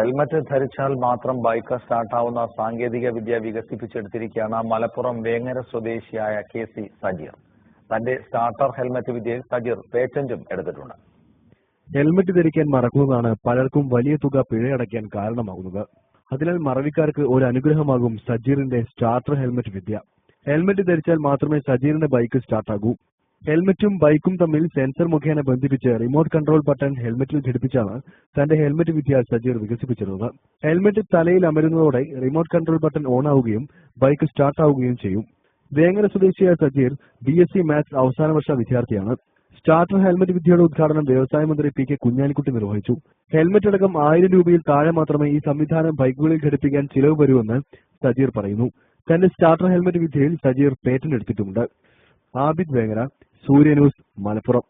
Helmet ധരിച്ചാൽ മാത്രം bike സ്റ്റാർട്ടാവുന്ന സാങ്കേതിക വിദ്യ വികസിപ്പിച്ചെടുത്തിരിക്കുകയാണ് മലപ്പുറം വേങ്ങര സ്വദേശിയായ KC സജീർ. തന്റെ സ്റ്റാർട്ടർ ഹെൽമറ്റ് വിദ്യയിൽ സജീർ പേറ്റന്റും എടുത്തിട്ടുണ്ട്. ഹെൽമറ്റ് ധരിക്കാൻ മറക്കുന്നതാണ് പലർക്കും വലിയ തുക പിഴയടയ്ക്കാൻ കാരണമാകുന്നത്. അതിനാൽ മറവിക്കാർക്ക് ഒരു അനുഗ്രഹമാകും സജീറിന്റെ സ്റ്റാർട്ടർ ഹെൽമറ്റ് വിദ്യ. ഹെൽമറ്റ് ധരിച്ചാൽ മാത്രമേ സജീറിന്റെ ബൈക്ക് സ്റ്റാർട്ടാകൂ. ഹെൽമറ്റും ബൈക്കും തമ്മിൽ സെൻസർ മുഖേന ബന്ധിപ്പിച്ച് റിമോട്ട് കൺട്രോൾ ബട്ടൺ ഹെൽമറ്റിൽ ഘടിപ്പിച്ചാണ് തന്റെ ഹെൽമറ്റ് വിദ്യ സജീർ വികസിപ്പിച്ചിരുന്നത്. ഹെൽമറ്റ് തലയിൽ അമരുന്നതോടെ റിമോട്ട് കൺട്രോൾ ബട്ടൺ ഓൺ ആവുകയും ബൈക്ക് സ്റ്റാർട്ടാവുകയും ചെയ്യും. വേങ്ങര സ്വദേശിയായ സജീർ BSc മാത്സ് അവസാന വർഷ വിദ്യാർത്ഥിയാണ്. സ്റ്റാർട്ടർ ഹെൽമറ്റ് വിദ്യയുടെ ഉദ്ഘാടനം വ്യവസായ മന്ത്രി PK കുഞ്ഞാലിക്കുട്ടി നിർവഹിച്ചു. ഹെൽമറ്റ് അടക്കം 1000 രൂപയിൽ താഴെ മാത്രമേ ഈ സംവിധാനം ബൈക്കുകളിൽ ഘടിപ്പിക്കാൻ ചിലവ് വരൂവെന്ന് സജീർ പറയുന്നു. തന്റെ സ്റ്റാർട്ടർ ഹെൽമറ്റ് വിദ്യയിൽ സജീർ പേറ്റന്റ് എടുത്തിട്ടുമുണ്ട്. ആബിദ് വേങ്ങര, സൂര്യ ന്യൂസ്, മലപ്പുറം.